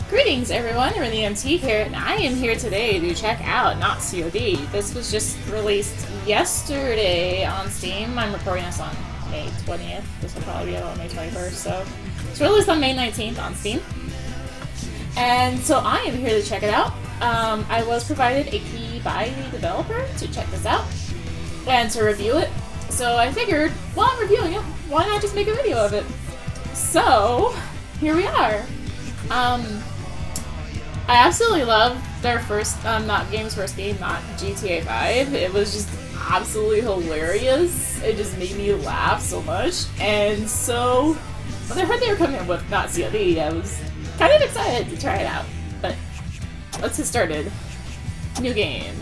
Greetings everyone, rinimt here, and I am here today to check out NotCoD. This was just released yesterday on Steam. I'm recording this on May 20th. This will probably be out on May 21st, so it's released on May 19th on Steam. And so I am here to check it out. I was provided a key by the developer to check this out and to review it. So I figured, while I'm reviewing it, why not just make a video of it? So, here we are. I absolutely love their first, NotGame's first game, NotGTAV 5. It was just absolutely hilarious. It just made me laugh so much. And so, when I heard they were coming up with NotCoD, I was kind of excited to try it out. But, let's get started. New game.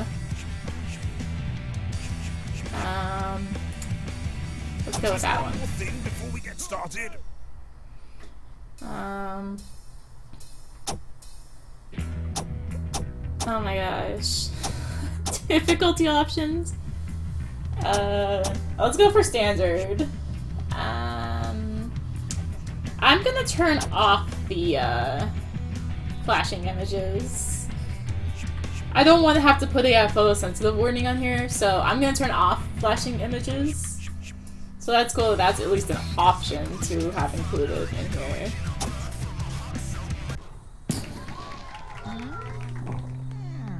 Let's go with that one. Before we get started. Oh my gosh. Difficulty options. Let's go for standard. I'm gonna turn off the flashing images. I don't want to have to put a photosensitive warning on here, so I'm gonna turn off flashing images. So that's cool. That's at least an option to have included in here.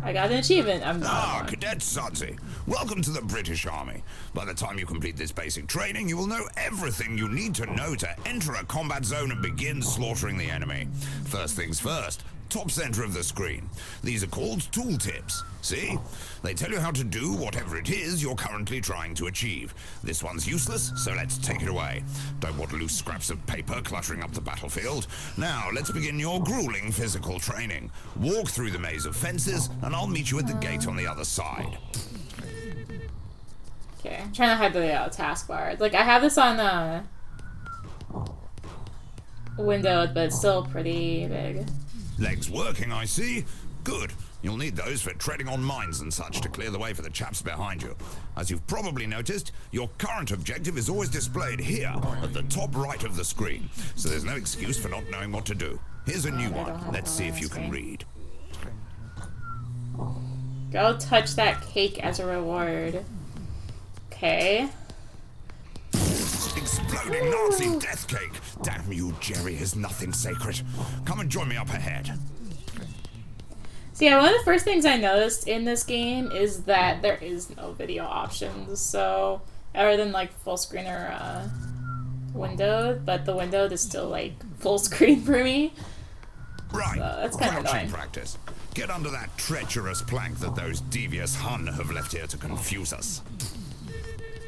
I got an achievement. I'm not. Cadet Sudsy. Welcome to the British Army. By the time you complete this basic training, you will know everything you need to know to enter a combat zone and begin slaughtering the enemy. First things first, top center of the screen. These are called tooltips. See? They tell you how to do whatever it is you're currently trying to achieve. This one's useless, so let's take it away. Don't want loose scraps of paper cluttering up the battlefield. Now, let's begin your grueling physical training. Walk through the maze of fences, and I'll meet you at the gate on the other side. Okay, I'm trying to hide the taskbar. Like, I have this on Windows, but it's still pretty big. Legs working, I see. Good. You'll need those for treading on mines and such to clear the way for the chaps behind you. As you've probably noticed, your current objective is always displayed here, at the top right of the screen, so there's no excuse for not knowing what to do. Here's a new one. Let's see if you can read. Go touch that cake as a reward. Okay. Exploding Nazi death cake! Damn you, Jerry, is nothing sacred. Come and join me up ahead. So yeah, one of the first things I noticed in this game is that there is no video options. So, other than like full screen or window, but the window is still like full screen for me. Right. So that's kind of annoying. Practice. Get under that treacherous plank that those devious Hun have left here to confuse us.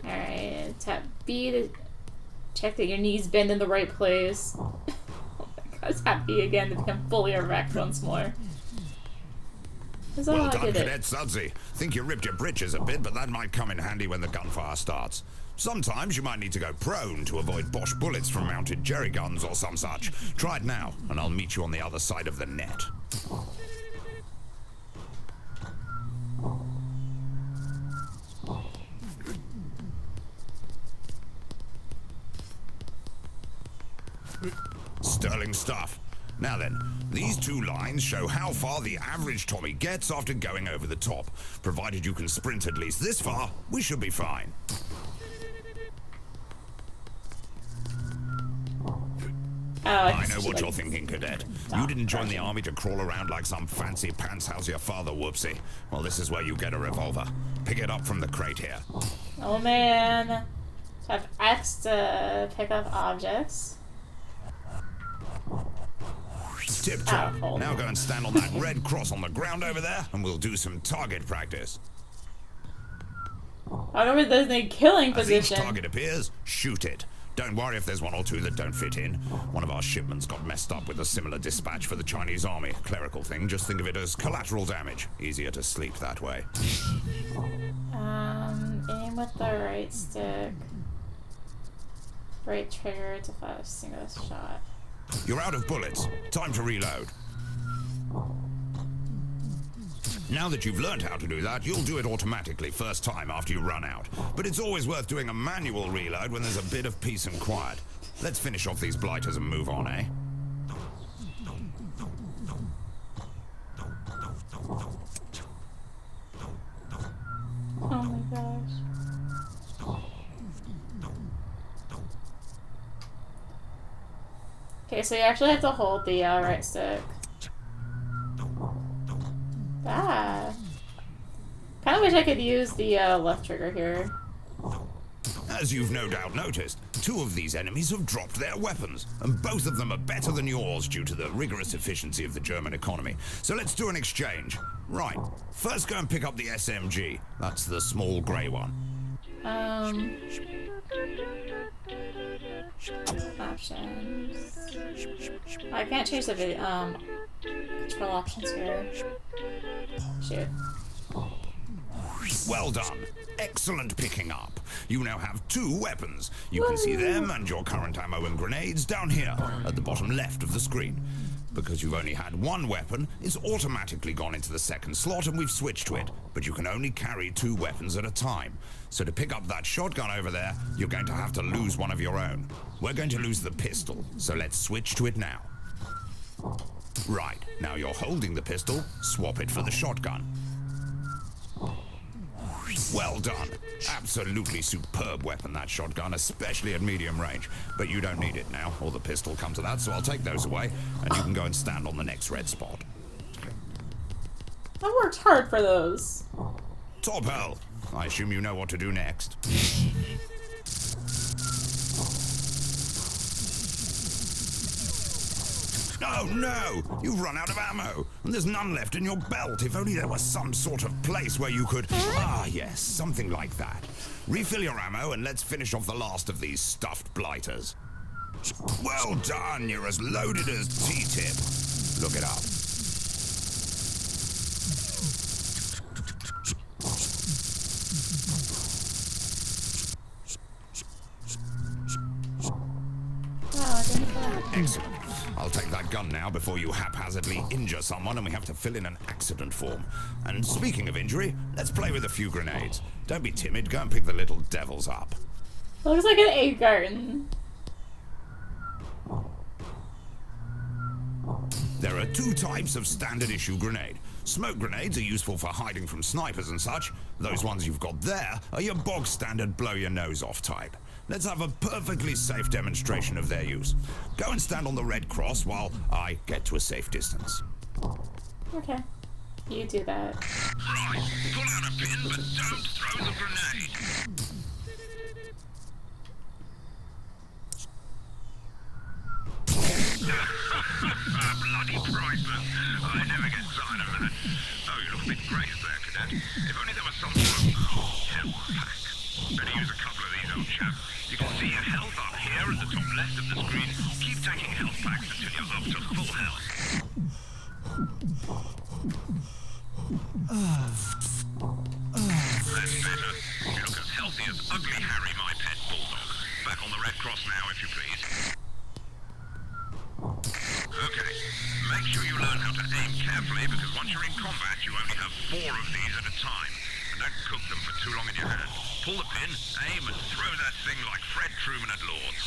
Alright, tap B to check that your knees bend in the right place. Oh my god, tap B again to become fully erect once more. That's Well done, Cadet Sudsy. Think you ripped your britches a bit, but that might come in handy when the gunfire starts. Sometimes you might need to go prone to avoid Bosch bullets from mounted jerry guns or some such. Try it now, and I'll meet you on the other side of the net. Sterling stuff. Now then, these two lines show how far the average Tommy gets after going over the top. Provided you can sprint at least this far, we should be fine. I know what you're thinking, Cadet. You didn't join the army to crawl around like some fancy pants house your father, whoopsie. Well, this is where you get a revolver. Pick it up from the crate here. Oh man. Tap X to pick up objects. Tiptoe. Now go and stand on that red cross on the ground over there, and we'll do some target practice. I don't know if there's any killing position. As each target appears, shoot it. Don't worry if there's one or two that don't fit in. One of our shipments got messed up with a similar dispatch for the Chinese army. Clerical thing, just think of it as collateral damage. Easier to sleep that way. Aim with the right stick. Right trigger to fire a single shot. You're out of bullets. Time to reload. Now that you've learned how to do that, you'll do it automatically first time after you run out. But it's always worth doing a manual reload when there's a bit of peace and quiet. Let's finish off these blighters and move on, eh? Okay, so you actually have to hold the right stick. Ah. Kind of wish I could use the left trigger here. As you've no doubt noticed, 2 of these enemies have dropped their weapons, and both of them are better than yours due to the rigorous efficiency of the German economy. So let's do an exchange. Right, first go and pick up the SMG. That's the small grey one. Options. I can't change the video, control options here. Shoot. Well done. Excellent picking up. You now have 2 weapons. You can see them and your current ammo and grenades down here at the bottom left of the screen. Because you've only had 1 weapon, it's automatically gone into the second slot and we've switched to it. But you can only carry 2 weapons at a time. So to pick up that shotgun over there, you're going to have to lose one of your own. We're going to lose the pistol, so let's switch to it now. Right, now you're holding the pistol, swap it for the shotgun. Well done. Absolutely superb weapon, that shotgun, especially at medium range. But you don't need it now, or the pistol come to that, so I'll take those away, and you can go and stand on the next red spot. I worked hard for those. Top hell. I assume you know what to do next. Oh no! You've run out of ammo, and there's none left in your belt. If only there was some sort of place where you could... Ah, yes, something like that. Refill your ammo, and let's finish off the last of these stuffed blighters. Well done! You're as loaded as T-tip. Look it up. Excellent. I'll take that gun now before you haphazardly injure someone and we have to fill in an accident form. And speaking of injury, let's play with a few grenades. Don't be timid, go and pick the little devils up. It looks like an egg garden. There are 2 types of standard issue grenade. Smoke grenades are useful for hiding from snipers and such. Those ones you've got there are your bog standard blow your nose off type. Let's have a perfectly safe demonstration of their use. Go and stand on the red cross while I get to a safe distance. Okay. You do that. Right, pull out a pin, but don't throw the grenade. Bloody priceless. I never get tired of that. Oh, you look a bit graced there, cadet. If only there was some sort of health pack. Better use a couple of these, old chap. You can see your health up here at the top left of the screen. Keep taking health packs until you're up to full health. That's better. You look as healthy as Ugly Harry, my pet bulldog. Back on the red cross now, if you please. Okay, make sure you learn how to aim carefully, because once you're in combat, you only have 4 of these at a time. And don't cook them for too long in your hand. Pull the pin, aim, and throw that thing like Fred Truman at Lord's.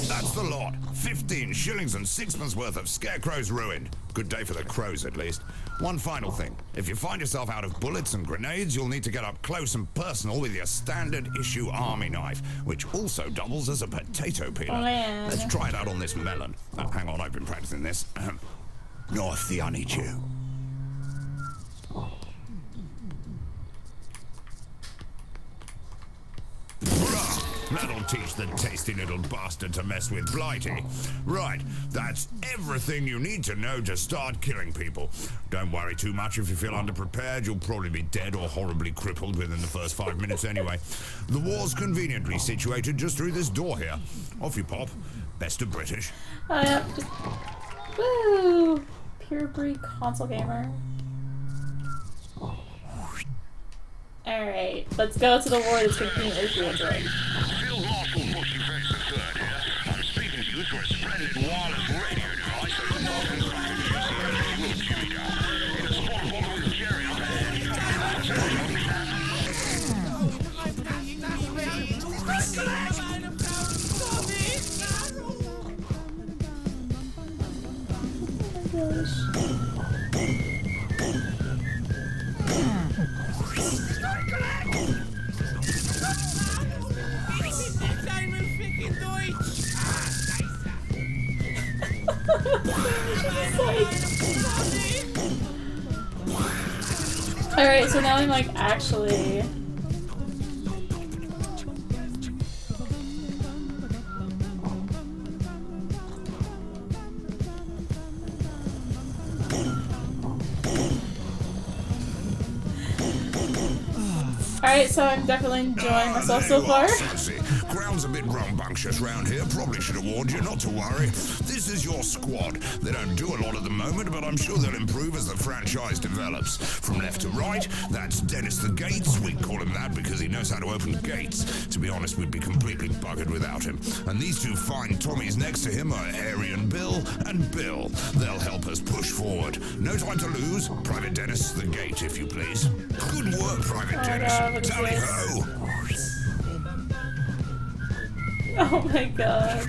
That's the lot. 15 shillings and 6pence worth of scarecrows ruined. Good day for the crows, at least. One final thing. If you find yourself out of bullets and grenades, you'll need to get up close and personal with your standard issue army knife, which also doubles as a potato peeler. Oh, yeah. Let's try it out on this melon. Hang on, I've been practicing this. North the honeydew. That'll teach the tasty little bastard to mess with Blighty. Right, that's everything you need to know to start killing people. Don't worry too much if you feel underprepared. You'll probably be dead or horribly crippled within the first 5 minutes anyway. The war's conveniently situated just through this door here. Off you pop. Best of British. Yep. Woo! Pure breed console gamer. Alright, let's go to the war that's conveniently situated. Field Marshal Bushy Face III here. I'm speaking to you through a splendid wireless radio device that is not constructed to use the will Jimmy down. In a spot bottle with Jerry up ahead. Alright, so now I'm like actually... Alright, so I'm definitely enjoying myself so far. Ground's a bit rambunctious round here. Probably should have warned you not to worry. This is your squad. They don't do a lot at the moment, but I'm sure they'll improve as the franchise develops. From left to right, that's Dennis the Gates. We call him that because he knows how to open gates. To be honest, we'd be completely buggered without him. And these two fine Tommies next to him are Arian Bill and Bill. They'll help us push forward. No time to lose. Private Dennis the Gate, if you please. Good work, Private Dennis. Tally ho! Oh my god.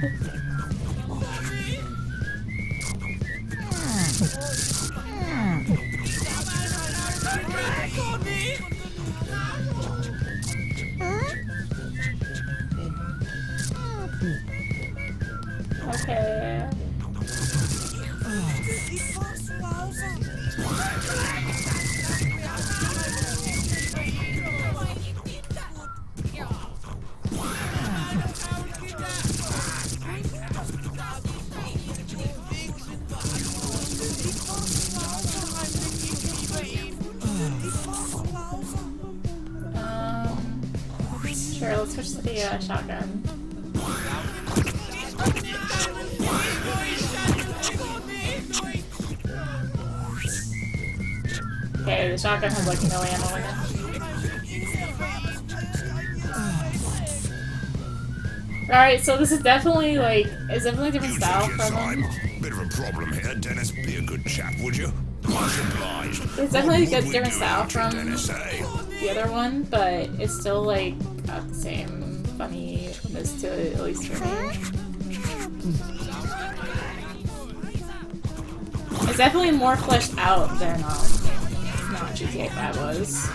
Okay. Sure, let's switch to the shotgun. Okay, the shotgun has like no ammo in it. Alright, so this is definitely like, it's definitely a different style from him. Bit of a problem here, Dennis. Be a good chap, would you? Much obliged. It's definitely a different style from Dennis, the other one, but it's still like got the same funniness to it, at least for me. It's definitely more fleshed out than NotGTAV was.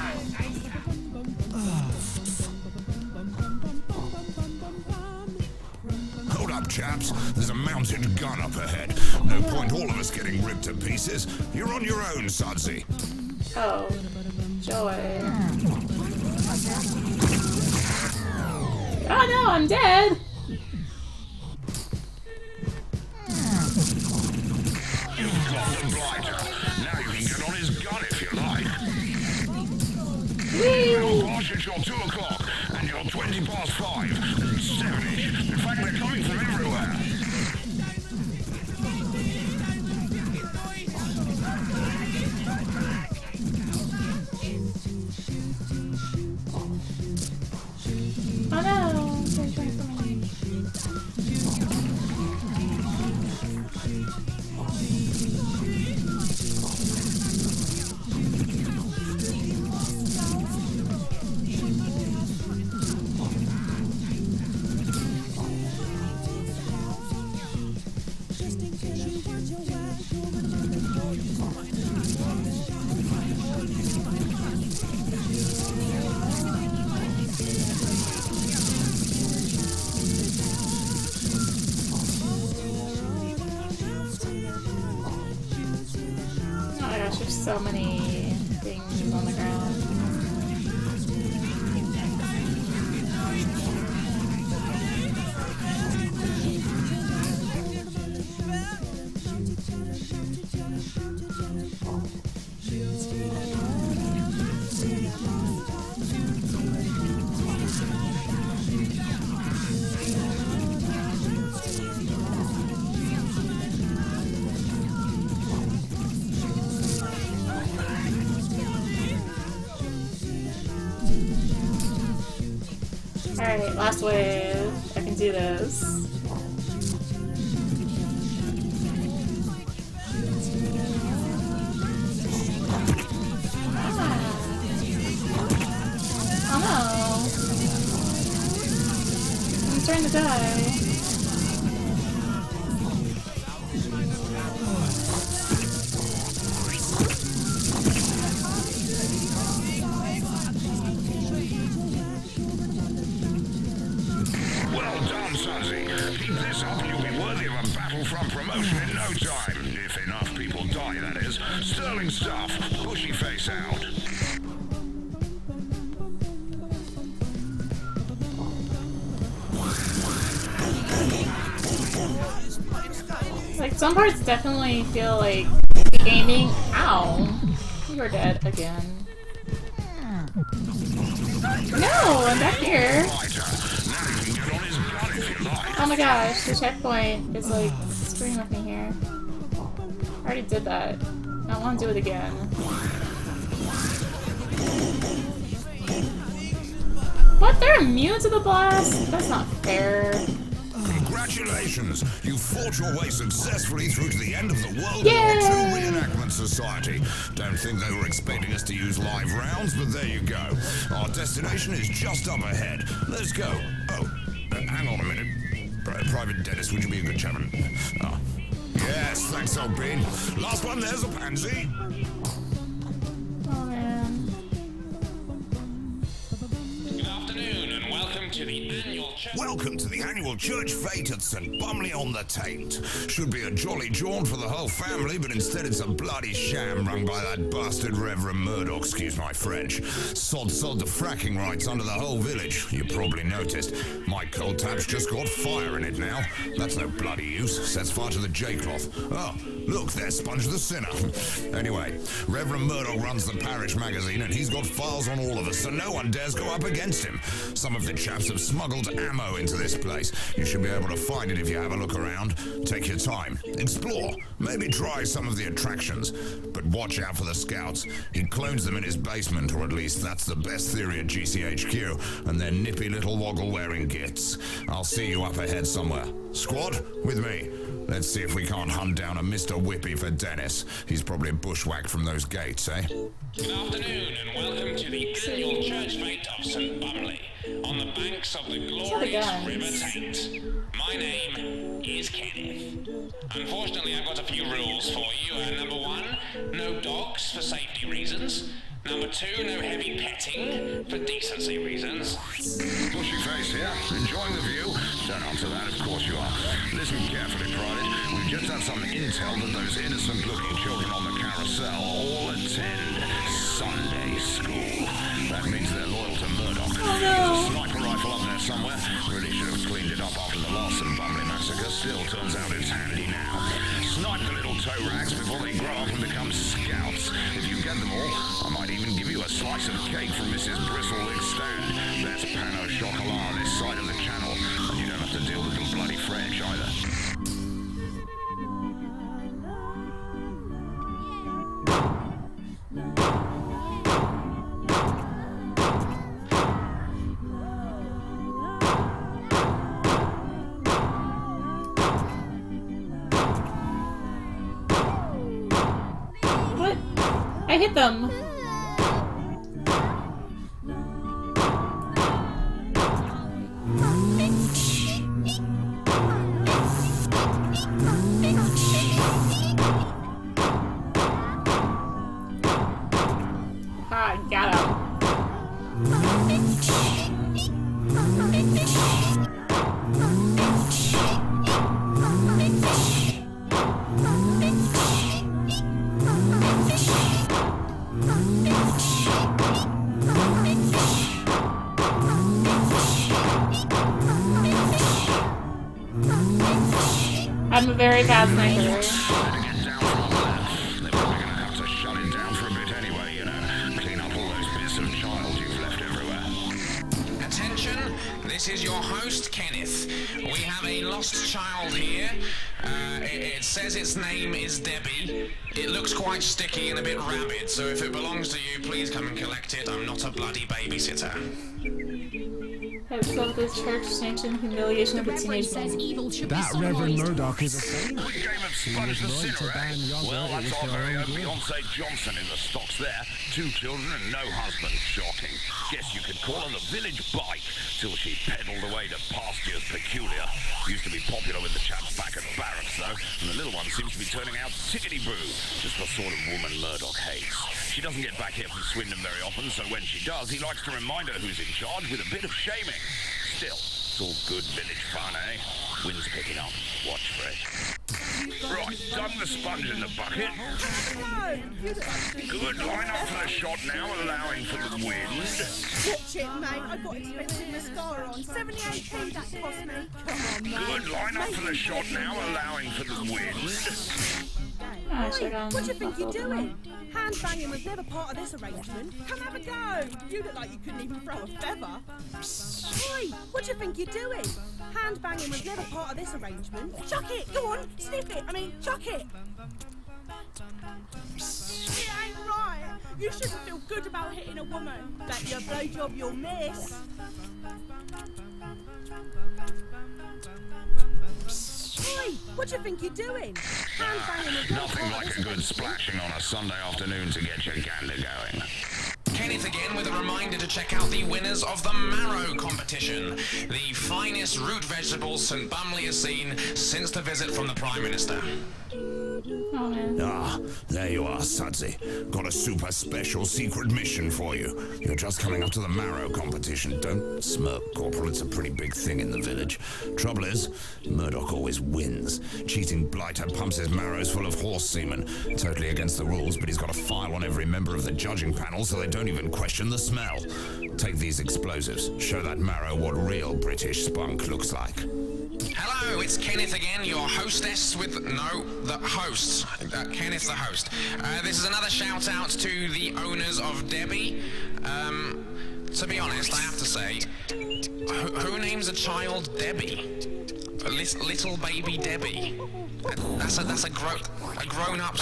Hold up, chaps. There's a mounted gun up ahead. No point all of us getting ripped to pieces. You're on your own, Sudsy. Oh, joy. Oh no, I'm dead! You've got the blighter. Now you can get on his gun if you like. Your boss is your 2 o'clock and you're 20 past 5. 7-ish. In fact, they're coming from everywhere. Oh no! There's so many things on the ground. Alright, last wave. I can do this. Oh no! I'm starting to die. Keep this up, you'll be worthy of a Battlefront promotion in no time. If enough people die, that is. Sterling stuff. Bushy face out. Like, some parts definitely feel like gaming. Ow! You are dead again. No! I'm back here! Oh my gosh, the checkpoint is like screwing with me here. I already did that. I don't want to do it again. What? They're immune to the blast? That's not fair. Congratulations! You fought your way successfully through to the end of the World Yay! War II Reenactment Society. Don't think they were expecting us to use live rounds, but there you go. Our destination is just up ahead. Let's go. Oh, hang on a minute. Private Dennis, would you be a good chairman? Ah. Yes, thanks, old bean. Last one, there's a pansy. Oh man. Good afternoon and welcome to the annual church. Welcome to the annual church fete at St. Bumley-on-the-Taint. Should be a jolly jaunt for the whole family, but instead it's a bloody sham run by that bastard Reverend Murdoch, excuse my French. Sod the fracking rights under the whole village. You probably noticed. My cold tap's just got fire in it now. That's no bloody use. Sets fire to the J-cloth. Oh, look, there's Sponge the Sinner. Anyway, Reverend Murdoch runs the parish magazine and he's got files on all of us, so no one dares go up against him. Some of the chaps have smuggled ammo into this place. You should be able to find it if you have a look around. Take your time. Explore. Maybe try some of the attractions. But watch out for the scouts. He clones them in his basement, or at least that's the best theory at GCHQ, and their nippy little woggle-wearing gits. I'll see you up ahead somewhere. Squad, with me. Let's see if we can't hunt down a Mr. Whippy for Dennis. He's probably bushwhacked from those gates, eh? Good afternoon and welcome to the annual church fete of St. Bumley on the banks of the glorious River Taint. My name is Kenneth. Unfortunately, I've got a few rules for you. Number one, no dogs for safety reasons. Number two, no heavy petting for decency reasons. Bushy face here, enjoying the view. Don't answer that, of course you are. Listen carefully, Private. We've just had some intel that those innocent-looking children on the carousel all attend Sunday school. That means they're loyal to Murdoch. There's a sniper rifle up there somewhere. Really should have cleaned it up after the last St. Bumley massacre. Still, turns out it's handy now. Snipe the little toe rags before they grow up and become scouts. If you get them all, I might even give you a slice of cake from Mrs. Bristlewick's stand. There's pan au chocolat on this side of the channel, and you don't have to deal with the bloody French either. What? I hit them. Ah, got him. I'm a very bad sniper. Better get down from up there. They're probably gonna have to shut it down for a bit anyway, you know. Clean up all those bits of child you've left everywhere. Attention, this is your host, Kenneth. We have a lost child here. It says its name is Debbie. It looks quite sticky and a bit rabid, so if it belongs to you, please come and collect it. I'm not a bloody babysitter. Heads of this church sanctioned humiliation of a teenage says woman. evil should be That Reverend summarized. Murdoch is a saint. Quick game of Sponge the was right to Sinner, ban eh? yogurt, Well, it that's was our for very our own own good. Beyonce Johnson in the stocks there. 2 children and no husband. Shocking. Guess you could call her the village bike, till she pedalled away to pastures peculiar. Used to be popular with the chaps back at barracks, though, and the little one seems to be turning out tickety-boo. Just the sort of woman Murdoch hates. She doesn't get back here from Swindon very often, so when she does, he likes to remind her who's in charge with a bit of shaming. Still, it's all good village fun, eh? Wind's picking up. Watch for it. Right, dump the sponge in the bucket. Good, line up for the shot now, allowing for the wind. Watch it, mate. I got expensive mascara on. 78p that cost me. Come on, mate. Good, line up for the shot now, allowing for the wind. What do you think you're doing? Hand banging was never part of this arrangement. Come have a go. You look like you couldn't even throw a feather. Oi, what do you think you're doing? Hand banging was never part of this arrangement. Chuck it. Go on, sniff it. Chuck it. It ain't right. You shouldn't feel good about hitting a woman. Bet your blowjob you'll miss. Oi, what do you think you're doing? Hand banging was never Nothing part of like this a good arrangement. splashing on a Sunday afternoon to get your gander going. Kenneth again with a reminder to check out the winners of the Marrow competition, the finest root vegetables St. Bumley has seen since the visit from the Prime Minister. Oh, man. Ah, there you are, Sudsy. Got a super special secret mission for you. You're just coming up to the Marrow competition. Don't smirk, Corporal. It's a pretty big thing in the village. Trouble is, Murdoch always wins. Cheating blighter pumps his marrows full of horse semen. Totally against the rules, but he's got a file on every member of the judging panel, so they don't even question the smell. Take these explosives. Show that Marrow what real British spunk looks like. Hello, it's Kenneth again, your hostess with... No, the host. Kenneth the host. This is another shout out to the owners of Debbie. To be honest, I have to say, who names a child Debbie? Little baby Debbie. That's a grown-up.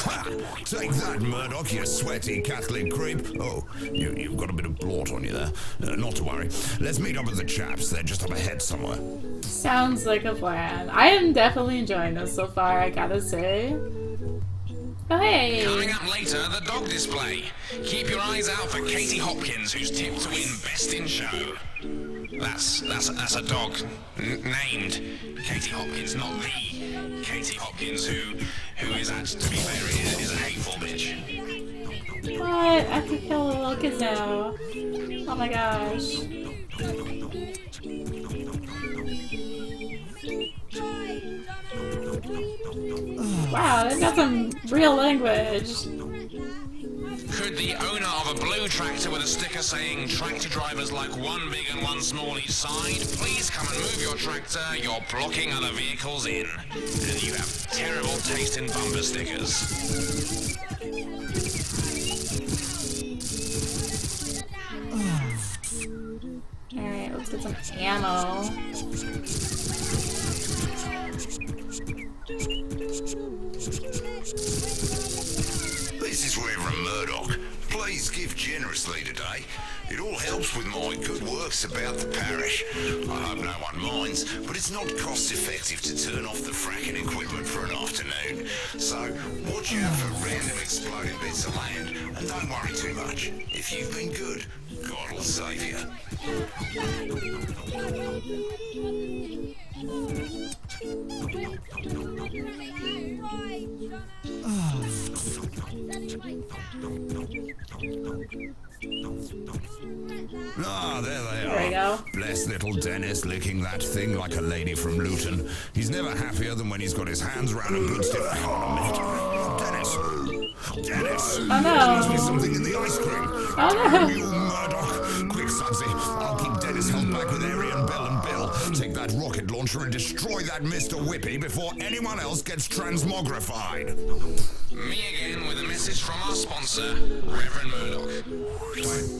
Take that, Murdoch, you sweaty Catholic creep. Oh, you've got a bit of blort on you there. Not to worry. Let's meet up with the chaps. They're just up ahead somewhere. Sounds like a plan. I am definitely enjoying this so far, I gotta say. Oh, hey! Coming up later, the dog display. Keep your eyes out for Katie Hopkins, who's tipped to win Best in Show. That's a dog named Katie Hopkins, not the Katie Hopkins who is actually, to be fair, is a hateful bitch. What? I have to kill the little kids now. Oh my gosh. Wow, they've got some real language. Could the owner of a blue tractor with a sticker saying tractor drivers like one big and one small each side, please come and move your tractor, you're blocking other vehicles in. And you have terrible taste in bumper stickers. Alright, let's get some ammo. This is Reverend Murdoch. Please give generously today. It all helps with my good works about the parish. I hope no one minds, but it's not cost effective to turn off the fracking equipment for an afternoon. So, watch out for random exploding bits of land, and don't worry too much. If you've been good, God will save you. Ah, there they are. There we go. Bless little Dennis licking that thing like a lady from Luton. He's never happier than when he's got his hands round a good stiff. Hang on a minute. Dennis! Dennis! Oh no. There must be something in the ice cream. Oh no. You Murdoch! Quick, Sudsy. I'll keep Dennis held back with Arian, Bell and Bill. Take that rocket launcher and destroy that Mr. Whippy before anyone else gets transmogrified. Me again with a message from our sponsor, Reverend Murdoch. Just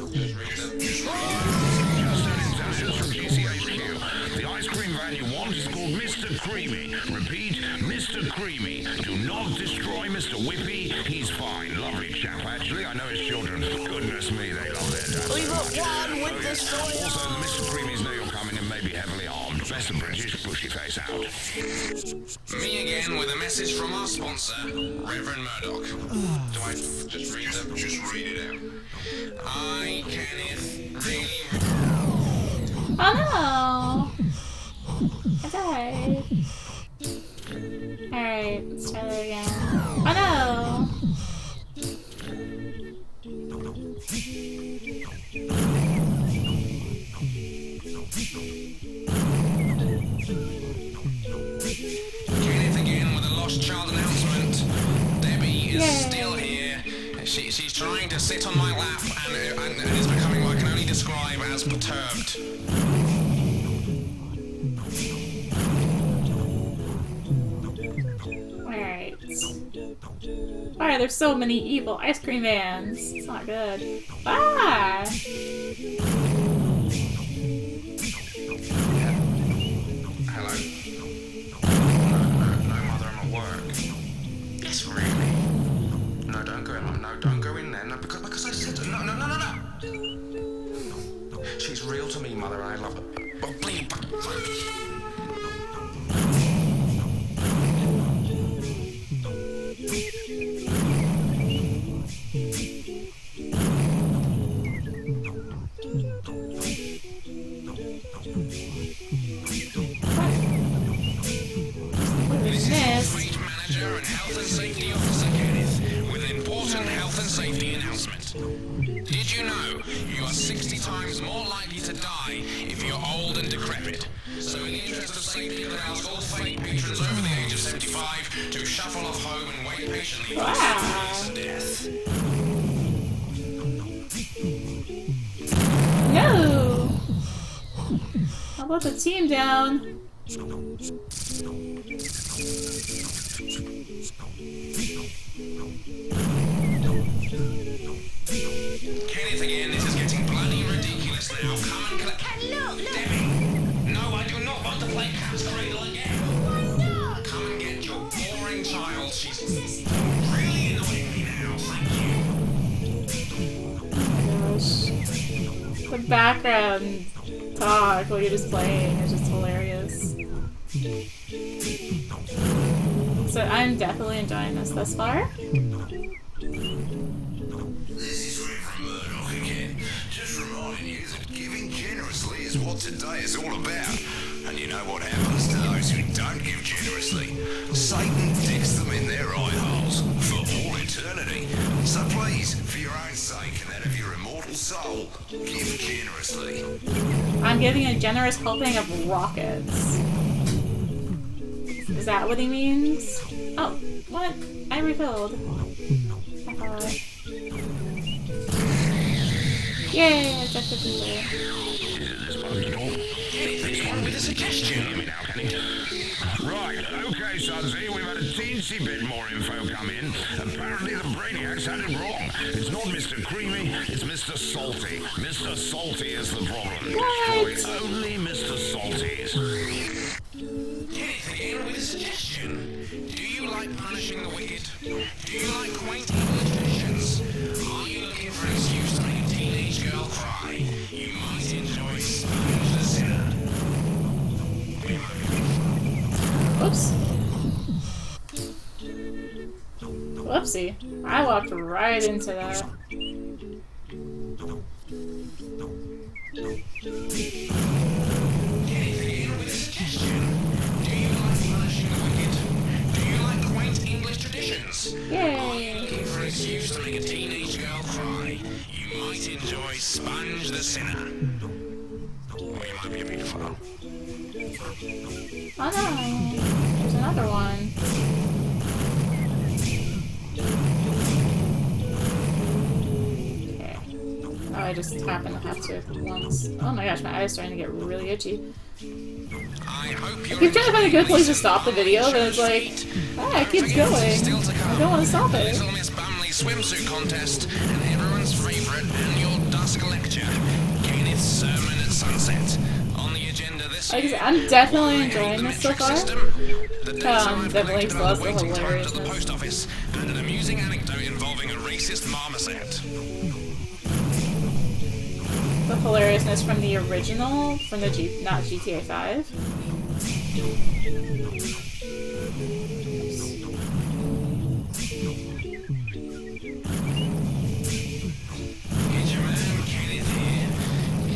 an intelligence from GCHQ. The ice cream van you want is called Mr. Creamy. Repeat, Mr. Creamy. Do not destroy Mr. Whippy. He's fine. Lovely chap, actually. I know his children. Goodness me, they love their dad. We got one with the soil. Also, the Mr. Creamies know you're coming and may be heavily armed. Best of British, bushy face out. Me again with a message from our sponsor, Reverend Murdoch. Do I just read them? Just read it out. I, Kenneth, daily... Oh no! I died. Alright, let's try that again. Oh no! child announcement. Debbie is still here. She's trying to sit on my lap and is becoming what I can only describe as perturbed. Alright, there's so many evil ice cream vans. It's not good. Ah! Hello? No, Mother, I'm at work. Yes, really? No, don't go in, Mum. No, don't go in there. No, because I said no. She's real to me, Mother, and I love her. But please. Fleet Manager and Health and Safety Officer Kenneth with an important health and safety announcement. Did you know you are 60 times more likely to die if you're old and decrepit? So in the interest of safety, I ask all fleet patrons over the age of 75 to shuffle off home and wait patiently for your death. No! How about the team down? Kenneth again, this is getting bloody ridiculous now. Come and collect. Look. Debbie! No, I do not want to play Cat's Cradle again. Why not? Come and get your boring child. She's really annoying me now. Thank you. The background talk while you're just playing is just hilarious. So I'm definitely enjoying this thus far. This is Rick from Murdoch again. Just reminding you that giving generously is what today is all about. And you know what happens to those who don't give generously? Satan dicks them in their eye holes for all eternity. So please, for your own sake and that of your immortal soul, give generously. I'm giving a generous helping of rockets. Is that what he means? Oh, what? I refilled. I thought. Yay, objective complete. This one with a suggestion. Right, okay, Sudsy, we've had a teensy bit more info come in. Apparently the Brainiacs had it wrong. It's not Mr. Creamy, it's Mr. Salty. Mr. Salty is the problem. Destroyed only Mr. Salty's. Kenneth again with a suggestion. Do you like punishing the wicked? Do you like quaint English traditions? Are you looking for an excuse to make a teenage girl cry? You might enjoy Sponge the Sinner. Whoops. Whoopsie. I walked right into that. Kenneth again with a suggestion. Do you like punishing the wicked? Do you like quaint English traditions? Yay! Looking for an excuse to make a teenage girl cry? You might enjoy Sponge the Sinner. Or you might be a pedophile. Oh no! There's another one. Okay. Oh, I just happened to have to once. Oh my gosh, my eye is starting to get really itchy. I hope I keep trying to find a good place to stop the video, but it's like, ah, it keeps going. I don't want to stop it. Little Miss Bamley's swimsuit contest and everyone's favourite annual dusk lecture, Kenneth's sermon at sunset. On the agenda this Like I year, said, I'm definitely enjoying the this so metric far. system, the data I've definitely collected on loves the the waiting times at the hilariousness. post office, and an amusing anecdote involving a racist marmoset. The hilariousness from the original, from the not GTA 5. It's your man Kenneth here.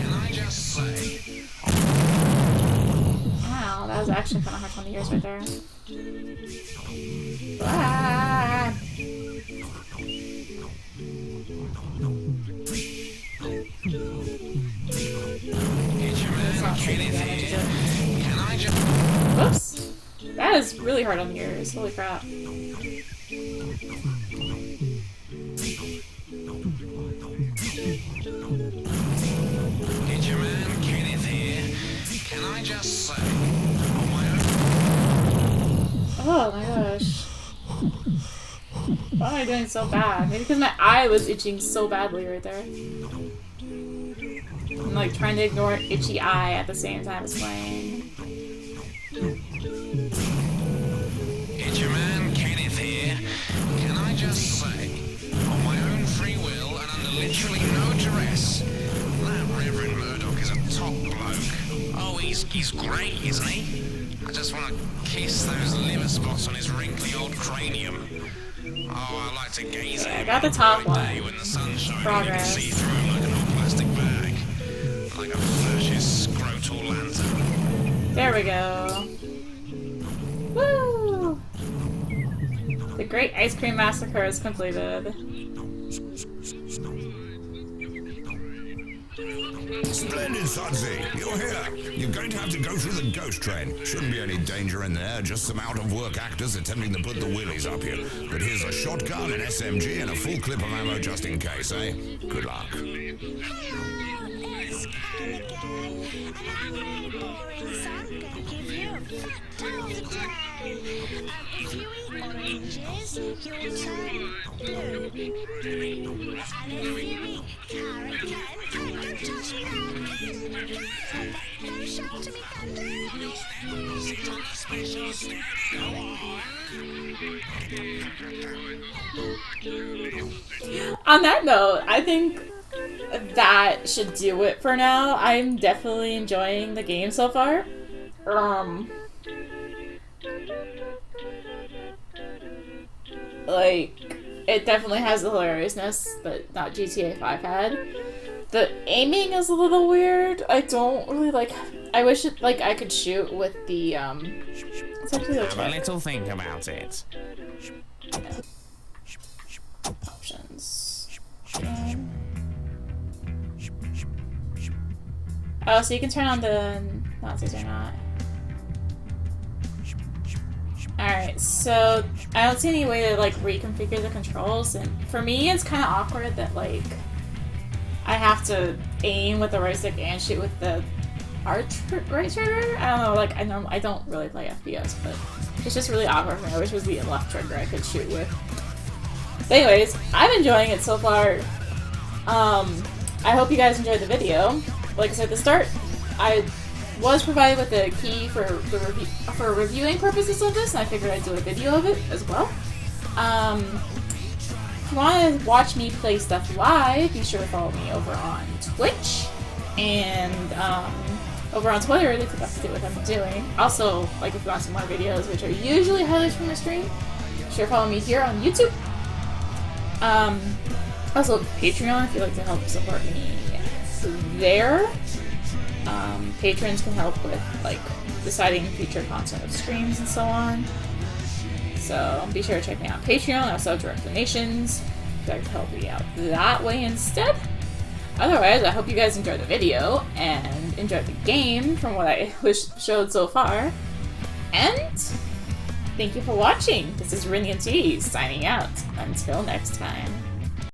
Can I just say, Wow, that was actually kind of hard 20 years right there. Ah! it's your man Kenneth here. Can I just... Whoops! That That is really hard on the ears. Holy crap. It's your man Kenneth here. Can I just say, on my own... Oh my gosh. Why am I doing so bad? Maybe because my eye was itching so badly right there. I'm like trying to ignore itchy eye at the same time as playing. It's your man Kenneth here. Can I just say, on my own free will and under literally no duress, that Reverend Murdoch is a top bloke. Oh, he's great, isn't he? I just want to kiss those liver spots on his wrinkly old cranium. Oh, I like to gaze at him. I got the top one. When the sun's shining, Progress. you can see through him like an old plastic bag. Like a fascist scrotal lantern. There we go. Woo! The Great Ice Cream Massacre is completed. Splendid, Sudsy. You're here. You're going to have to go through the ghost train. Shouldn't be any danger in there, just some out-of-work actors attempting to put the willies up you. But here's a shotgun, an SMG, and a full clip of ammo just in case, eh? Good luck. It's Karen again, and I'm really boring, so I'm gonna give you a fat told today. If you eat oranges, you'll turn blue. And if you eat carrot cake, don't touch me now, don't shout to me, On that note, I think that should do it for now. I'm definitely enjoying the game so far. Like, it definitely has the hilariousness that NotGTAV had. The aiming is a little weird. I don't really like. I wish it, like, I could shoot with the It's actually Have a little think about it. Options. Oh, so you can turn on the Nazis or not. Alright, so I don't see any way to like reconfigure the controls, and for me it's kind of awkward that like I have to aim with the right stick and shoot with the right trigger. I don't know, like I don't really play FPS, but it's just really awkward for me. I wish it was the left trigger I could shoot with. But anyways, I'm enjoying it so far. I hope you guys enjoyed the video. Like I said at the start, I was provided with a key for the for reviewing purposes of this, and I figured I'd do a video of it as well. If you want to watch me play stuff live, be sure to follow me over on Twitch and over on Twitter to keep up to date with what I'm doing. Also, like if you want some more videos, which are usually highlights from the stream, be sure to follow me here on YouTube. Also, Patreon if you'd like to help support me there. Patrons can help with like deciding future content of streams and so on. So be sure to check me out on Patreon. I also have direct donations if you'd like to help me out that way instead. Otherwise, I hope you guys enjoyed the video and enjoyed the game from what I showed so far. And thank you for watching. This is Rini Tries signing out. Until next time.